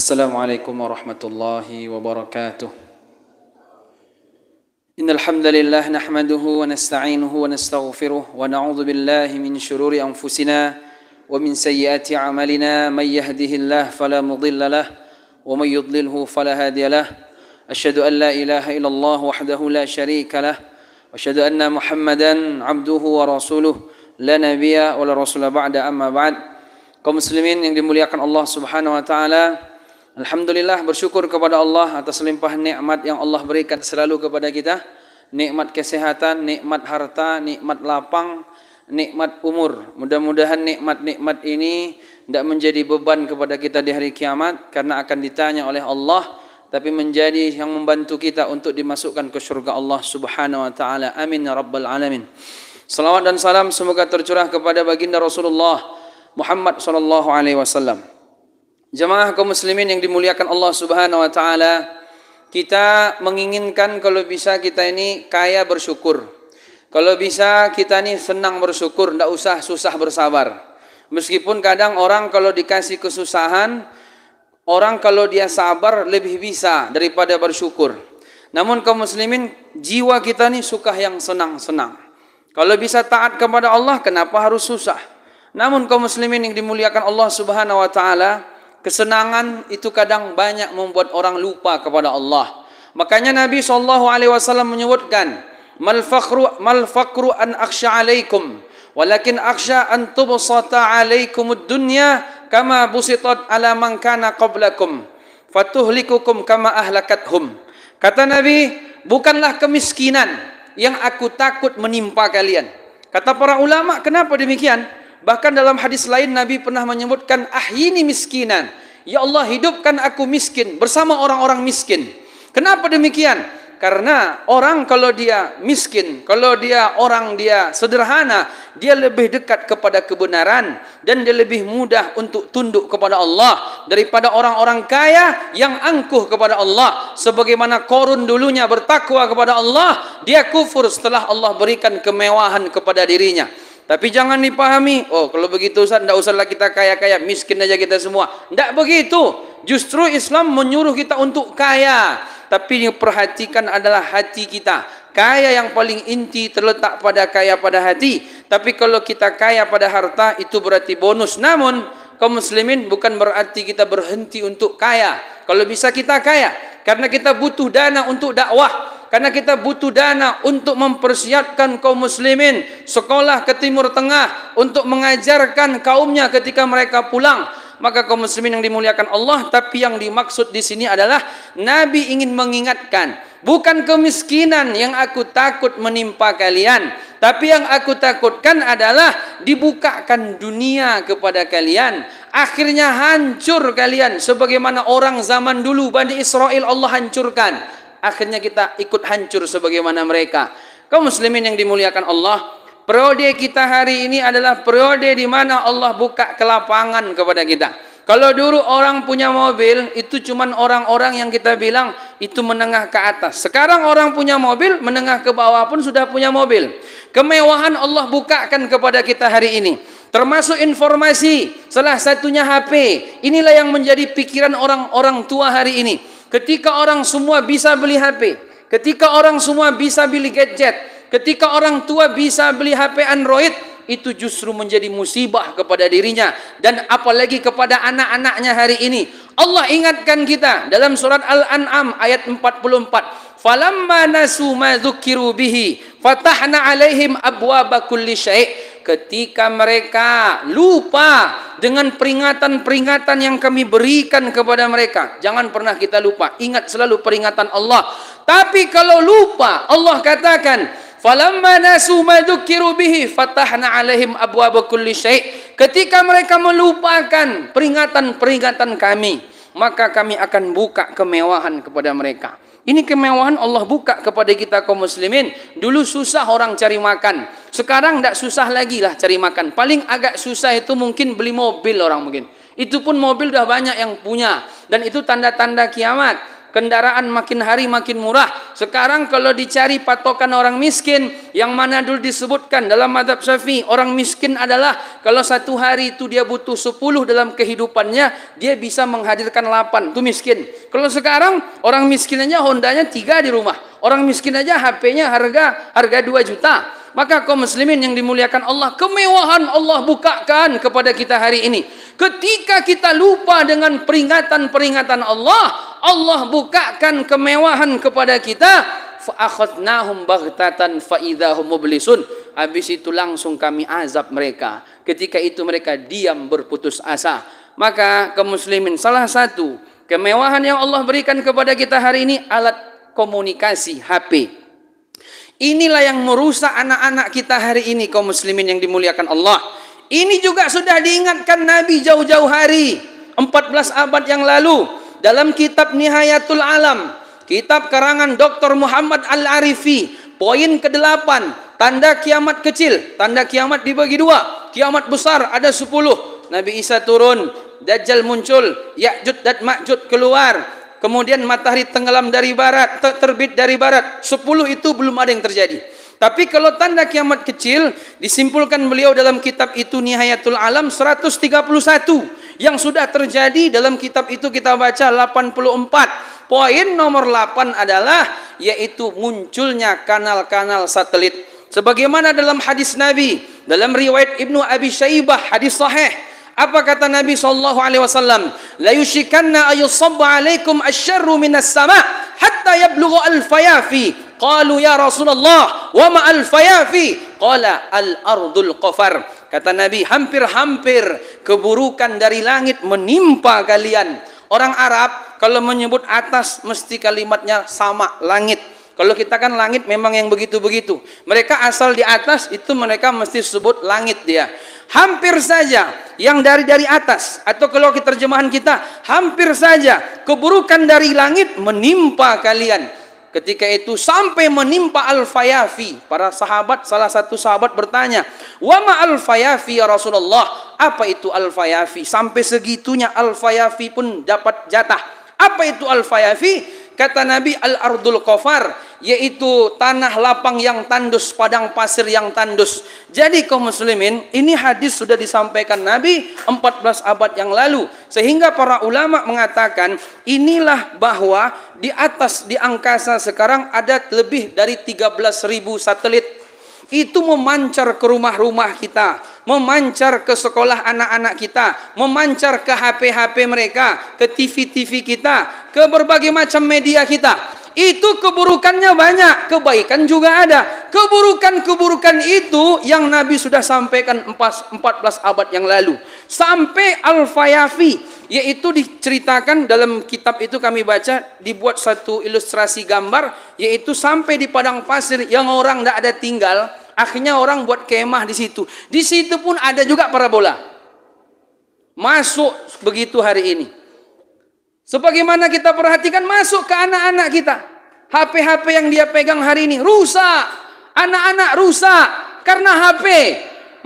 Assalamualaikum warahmatullahi wabarakatuh. Innal hamdalillah nahmaduhu wa nasta'inuhu wa nastaghfiruh wa na'udzu billahi min shururi anfusina wa min sayyiati a'malina may yahdihillahu fala mudilla lahu wa may yudlilhu fala hadiya lahu. Asyhadu an la ilaha illallah wahdahu la syarika lahu wa asyhadu anna Muhammadan 'abduhu wa rasuluh la nabiyya wa la rasula ba'da amma ba'd. Kaum muslimin yang dimuliakan Allah Subhanahu wa taala, alhamdulillah, bersyukur kepada Allah atas limpah nikmat yang Allah berikan selalu kepada kita. Nikmat kesehatan, nikmat harta, nikmat lapang, nikmat umur. Mudah-mudahan nikmat-nikmat ini tidak menjadi beban kepada kita di hari kiamat, karena akan ditanya oleh Allah, tapi menjadi yang membantu kita untuk dimasukkan ke surga Allah Subhanahu wa taala. Amin ya rabbal alamin. Salawat dan salam semoga tercurah kepada baginda Rasulullah Muhammad sallallahu alaihi wasallam. Jemaah kaum muslimin yang dimuliakan Allah Subhanahu wa taala, kita menginginkan kalau bisa kita ini kaya bersyukur. Kalau bisa kita ini senang bersyukur, tidak usah susah bersabar. Meskipun kadang orang kalau dikasih kesusahan, orang kalau dia sabar lebih bisa daripada bersyukur. Namun kaum muslimin, jiwa kita ini suka yang senang-senang. Kalau bisa taat kepada Allah, kenapa harus susah? Namun kaum muslimin yang dimuliakan Allah Subhanahu wa taala, kesenangan itu kadang banyak membuat orang lupa kepada Allah. Makanya Nabi SAW menyebutkan, mal faqru an akhsha alaikum, walakin akhsha an tubsata alaikumud dunya kama busitat ala man kana qablakum fatuhlikukum kama ahlakathum. Kata Nabi, bukanlah kemiskinan yang aku takut menimpa kalian. Kata para ulama, kenapa demikian? Bahkan dalam hadis lain Nabi pernah menyebutkan, ahyini miskinan. Ya Allah, hidupkan aku miskin bersama orang-orang miskin. Kenapa demikian? Karena orang kalau dia miskin, kalau dia orang dia sederhana, dia lebih dekat kepada kebenaran dan dia lebih mudah untuk tunduk kepada Allah daripada orang-orang kaya yang angkuh kepada Allah. Sebagaimana Qarun dulunya bertakwa kepada Allah, dia kufur setelah Allah berikan kemewahan kepada dirinya. Tapi jangan dipahami, oh kalau begitu Ustaz, tidak usahlah kita kaya-kaya, miskin aja kita semua. Tidak begitu. Justru Islam menyuruh kita untuk kaya. Tapi yang perhatikan adalah hati kita. Kaya yang paling inti terletak pada kaya pada hati. Tapi kalau kita kaya pada harta, itu berarti bonus. Namun, kaum muslimin, bukan berarti kita berhenti untuk kaya. Kalau bisa kita kaya, karena kita butuh dana untuk dakwah. Karena kita butuh dana untuk mempersiapkan kaum muslimin sekolah ke Timur Tengah untuk mengajarkan kaumnya ketika mereka pulang. Maka kaum muslimin yang dimuliakan Allah, tapi yang dimaksud di sini adalah Nabi ingin mengingatkan, bukan kemiskinan yang aku takut menimpa kalian, tapi yang aku takutkan adalah dibukakan dunia kepada kalian. Akhirnya hancur kalian sebagaimana orang zaman dulu Bani Israel Allah hancurkan. Akhirnya kita ikut hancur sebagaimana mereka. Kaum muslimin yang dimuliakan Allah, periode kita hari ini adalah periode di mana Allah buka kelapangan kepada kita. Kalau dulu orang punya mobil, itu cuman orang-orang yang kita bilang itu menengah ke atas. Sekarang orang punya mobil, menengah ke bawah pun sudah punya mobil. Kemewahan Allah bukakan kepada kita hari ini. Termasuk informasi, salah satunya HP. Inilah yang menjadi pikiran orang-orang tua hari ini. Ketika orang semua bisa beli HP, ketika orang semua bisa beli gadget, ketika orang tua bisa beli HP Android, itu justru menjadi musibah kepada dirinya dan apalagi kepada anak-anaknya hari ini. Allah ingatkan kita dalam surat Al-An'am ayat 44. Falamma nasu ma dzukiru bihi fatahna alaihim abwaaba kulli syai'. Ketika mereka lupa dengan peringatan-peringatan yang kami berikan kepada mereka. Jangan pernah kita lupa. Ingat selalu peringatan Allah. Tapi kalau lupa, Allah katakan, falamma nasu ma dzukiru bihi fatahna alaihim abwaaba kulli syai'. Ketika mereka melupakan peringatan-peringatan kami, maka kami akan buka kemewahan kepada mereka. Ini kemewahan Allah buka kepada kita kaum muslimin. Dulu susah orang cari makan. Sekarang tidak susah lagi lah cari makan. Paling agak susah itu mungkin beli mobil orang mungkin. Itu pun mobil sudah banyak yang punya. Dan itu tanda-tanda kiamat. kendaraan makin hari makin murah. Sekarang kalau dicari patokan orang miskin, yang mana dulu disebutkan dalam mazhab Syafi'i, orang miskin adalah kalau satu hari itu dia butuh 10 dalam kehidupannya, dia bisa menghadirkan 8, itu miskin. Kalau sekarang orang miskin aja Hondanya 3 di rumah, orang miskin aja HP-nya harga 2 juta. Maka kaum muslimin yang dimuliakan Allah, kemewahan Allah bukakan kepada kita hari ini. Ketika kita lupa dengan peringatan-peringatan Allah, Allah bukakan kemewahan kepada kita. Fa akhadnahum baghtatan fa idzahum mublisun. Habis itu langsung kami azab mereka. Ketika itu mereka diam berputus asa. Maka kaum muslimin, salah satu kemewahan yang Allah berikan kepada kita hari ini alat komunikasi HP. Inilah yang merusak anak-anak kita hari ini, kaum muslimin yang dimuliakan Allah. Ini juga sudah diingatkan Nabi jauh-jauh hari, 14 abad yang lalu, dalam kitab Nihayatul Alam, kitab karangan Dr. Muhammad Al-Arifi, poin ke-8, tanda kiamat kecil. Tanda kiamat dibagi 2, kiamat besar ada 10. Nabi Isa turun, Dajjal muncul, Ya'jud dan Ma'jud keluar. Kemudian matahari tenggelam dari barat, terbit dari barat. 10 itu belum ada yang terjadi. Tapi kalau tanda kiamat kecil, disimpulkan beliau dalam kitab itu Nihayatul Alam 131. Yang sudah terjadi dalam kitab itu kita baca 84. Poin nomor 8 adalah yaitu munculnya kanal-kanal satelit. Sebagaimana dalam hadis Nabi, dalam riwayat Ibnu Abi Syaibah, hadis sahih. Apa kata Nabi SAW? La yushikanna ayusabba alaikum asyarru minas sama hatta yablughu al-fayafi. Qalu ya Rasulullah wa ma al-fayafi? Qala al-ardul qafar. Kata Nabi, hampir-hampir keburukan dari langit menimpa kalian. Orang Arab kalau menyebut atas mesti kalimatnya sama, langit. Kalau kita kan langit memang yang begitu-begitu. Mereka asal di atas itu mereka mesti sebut langit dia. Hampir saja yang dari atas, atau kalau kita terjemahan kita, hampir saja keburukan dari langit menimpa kalian. Ketika itu sampai menimpa Al-Fayafi. Para sahabat, salah satu sahabat bertanya, "Wa ma Al-Fayafi ya Rasulullah?" Apa itu Al-Fayafi? Sampai segitunya Al-Fayafi pun dapat jatah. Apa itu Al-Fayafi? Kata Nabi, al-ardul qafar, yaitu tanah lapang yang tandus, padang pasir yang tandus. Jadi kaum muslimin, ini hadis sudah disampaikan Nabi 14 abad yang lalu. Sehingga para ulama mengatakan, inilah bahwa di atas, di angkasa sekarang ada lebih dari 13.000 satelit. Itu memancar ke rumah-rumah kita, memancar ke sekolah anak-anak kita, memancar ke HP-HP mereka, ke TV-TV kita, ke berbagai macam media kita. Itu keburukannya banyak, kebaikan juga ada. Keburukan-keburukan itu yang Nabi sudah sampaikan 14 abad yang lalu. Sampai Al-Fayafi, yaitu diceritakan dalam kitab itu kami baca, dibuat satu ilustrasi gambar, yaitu sampai di padang pasir yang orang tidak ada tinggal. Akhirnya orang buat kemah di situ. Di situ pun ada juga parabola. Masuk begitu hari ini. Sebagaimana kita perhatikan masuk ke anak-anak kita. HP-HP yang dia pegang hari ini rusak. Anak-anak rusak karena HP.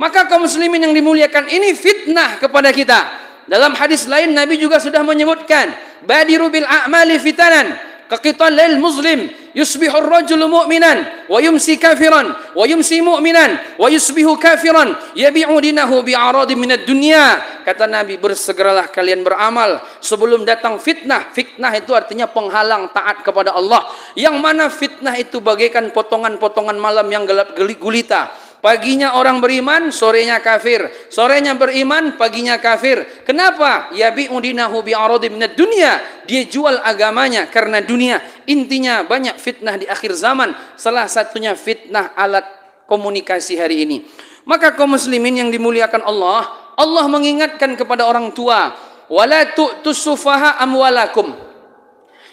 Maka kaum muslimin yang dimuliakan, ini fitnah kepada kita. Dalam hadis lain Nabi juga sudah menyebutkan, badiru bil a'mali fitanan kaqitalil muslim yusbihu ar-rajulu mu'minan wa yumsi kafiran wa yumsi mu'minan wa yusbihu kafiran yabi'u dinahu bi'aradin minad dunya. Kata Nabi, bersegeralah kalian beramal sebelum datang fitnah. Fitnah itu artinya penghalang taat kepada Allah, yang mana fitnah itu bagaikan potongan-potongan malam yang gelap gulita. Paginya orang beriman, sorenya kafir. Sorenya beriman, paginya kafir. Kenapa? Yabi'u dinahu bi'aradin minad dunya. Dia jual agamanya karena dunia. Intinya banyak fitnah di akhir zaman. Salah satunya fitnah alat komunikasi hari ini. Maka kaum muslimin yang dimuliakan Allah, Allah mengingatkan kepada orang tua, wala tu'tus sufaha amwalakum.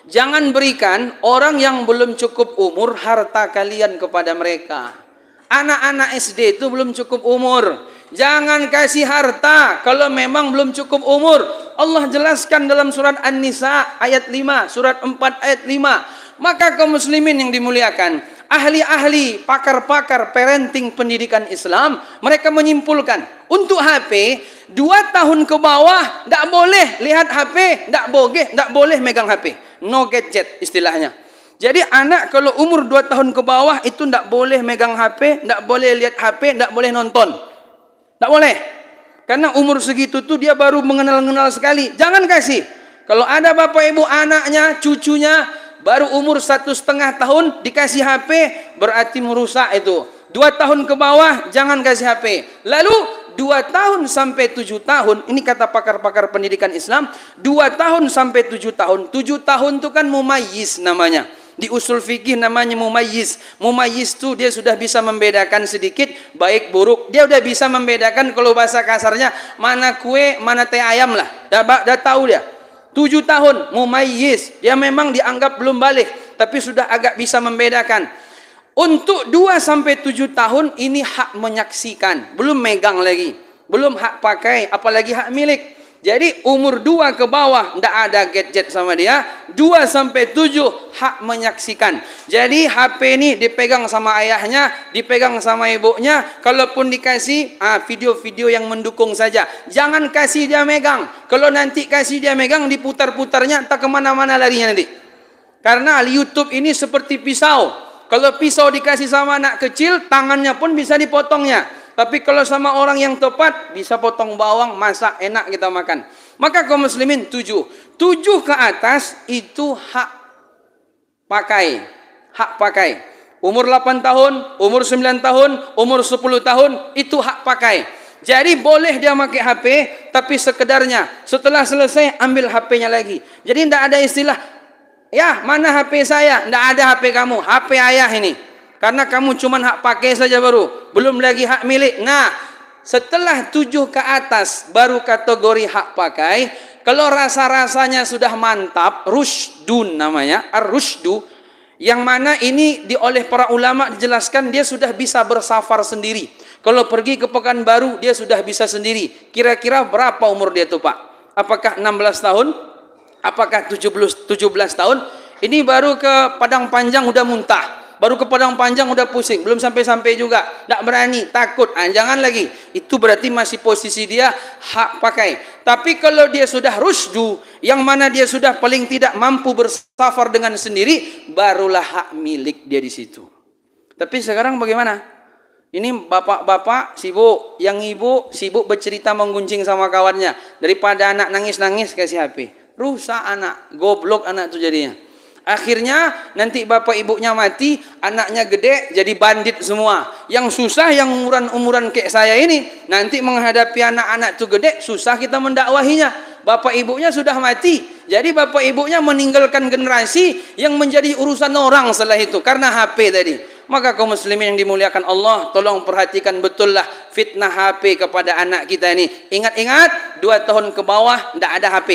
Jangan berikan orang yang belum cukup umur harta kalian kepada mereka. Anak-anak SD itu belum cukup umur. Jangan kasih harta kalau memang belum cukup umur. Allah jelaskan dalam surat An-Nisa ayat 5, surat 4 ayat 5. Maka kaum muslimin yang dimuliakan, ahli-ahli, pakar-pakar parenting pendidikan Islam, mereka menyimpulkan untuk HP 2 tahun ke bawah tidak boleh lihat HP, tidak boleh megang HP. no gadget istilahnya. Jadi anak kalau umur 2 tahun ke bawah itu tidak boleh megang HP, tidak boleh lihat HP, tidak boleh nonton. Tidak boleh. Karena umur segitu tuh dia baru mengenal-kenal sekali. Jangan kasih. Kalau ada bapak ibu anaknya, cucunya baru umur 1,5 tahun dikasih HP, berarti merusak itu. 2 tahun ke bawah jangan kasih HP. Lalu 2 tahun sampai 7 tahun, ini kata pakar-pakar pendidikan Islam, 2 tahun sampai 7 tahun. 7 tahun itu kan mumayyiz namanya. Di usul fikih namanya mumayyiz. Mumayyiz itu dia sudah bisa membedakan sedikit baik buruk. Dia sudah bisa membedakan kalau bahasa kasarnya mana kue, mana teh ayam lah. Dah tahu dia. 7 tahun mumayyiz. Dia memang dianggap belum balik, tapi sudah agak bisa membedakan. Untuk 2 sampai 7 tahun ini hak menyaksikan, belum megang lagi, belum hak pakai, apalagi hak milik. Jadi umur 2 ke bawah tidak ada gadget sama dia. 2 sampai 7 hak menyaksikan. Jadi HP ini dipegang sama ayahnya, dipegang sama ibunya. Kalaupun dikasih video-video yang mendukung saja. Jangan kasih dia megang. Kalau nanti kasih dia megang, diputar-putarnya entah kemana-mana larinya nanti. Karena YouTube ini seperti pisau. Kalau pisau dikasih sama anak kecil, tangannya pun bisa dipotongnya. Tapi kalau sama orang yang tepat, bisa potong bawang, masak, enak kita makan. Maka kaum muslimin 7 ke atas itu hak pakai. Hak pakai. Umur 8 tahun, umur 9 tahun, umur 10 tahun, itu hak pakai. Jadi boleh dia pakai HP, tapi sekedarnya. Setelah selesai, ambil HP-nya lagi. Jadi tidak ada istilah, ya mana HP saya? Tidak ada HP kamu, HP ayah ini. Karena kamu cuma hak pakai saja baru, belum lagi hak milik. Nah, setelah 7 ke atas baru kategori hak pakai. Kalau rasa-rasanya sudah mantap, rushdun namanya, ar-rushdu, yang mana ini oleh para ulama dijelaskan dia sudah bisa bersafar sendiri. Kalau pergi ke Pekanbaru dia sudah bisa sendiri. Kira-kira berapa umur dia tuh Pak? Apakah 16 tahun? Apakah 17 tahun? Ini baru ke Padang Panjang udah muntah. Baru ke Padang Panjang udah pusing, belum sampai-sampai juga, tidak berani, takut. Jangan lagi. Itu berarti masih posisi dia hak pakai. Tapi kalau dia sudah rusdu, yang mana dia sudah paling tidak mampu bersafar dengan sendiri, barulah hak milik dia di situ. Tapi sekarang bagaimana? Ini bapak-bapak sibuk, yang ibu sibuk bercerita menggunjing sama kawannya. Daripada anak nangis-nangis kasih HP. Rusak anak, goblok anak itu jadinya. Akhirnya nanti bapak ibunya mati, anaknya gede jadi bandit semua. Yang susah yang umuran-umuran kayak saya ini, nanti menghadapi anak-anak itu gede, susah kita mendakwahinya. Bapak ibunya sudah mati. Jadi bapak ibunya meninggalkan generasi yang menjadi urusan orang setelah itu karena HP tadi. Maka kaum muslimin yang dimuliakan Allah, tolong perhatikan betullah fitnah HP kepada anak kita ini. Ingat-ingat, 2 tahun ke bawah tidak ada HP.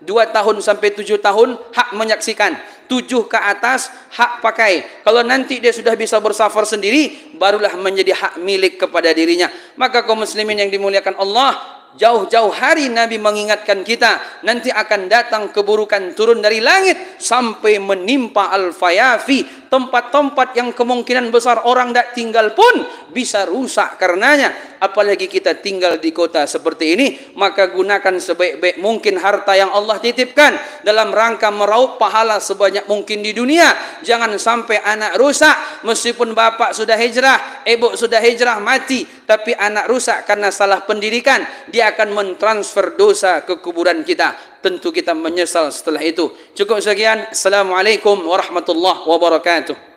2 tahun sampai 7 tahun hak menyaksikan. 7 ke atas hak pakai. Kalau nanti dia sudah bisa bersafar sendiri, barulah menjadi hak milik kepada dirinya. Maka kaum muslimin yang dimuliakan Allah, jauh-jauh hari Nabi mengingatkan kita, nanti akan datang keburukan turun dari langit sampai menimpa al-fayafi. Tempat-tempat yang kemungkinan besar orang tidak tinggal pun bisa rusak karenanya. Apalagi kita tinggal di kota seperti ini, maka gunakan sebaik-baik mungkin harta yang Allah titipkan dalam rangka meraup pahala sebanyak mungkin di dunia. Jangan sampai anak rusak, meskipun bapak sudah hijrah, ibu sudah hijrah mati, tapi anak rusak karena salah pendidikan, dia akan mentransfer dosa ke kuburan kita. Tentu kita menyesal setelah itu. Cukup sekian. Assalamualaikum warahmatullahi wabarakatuh.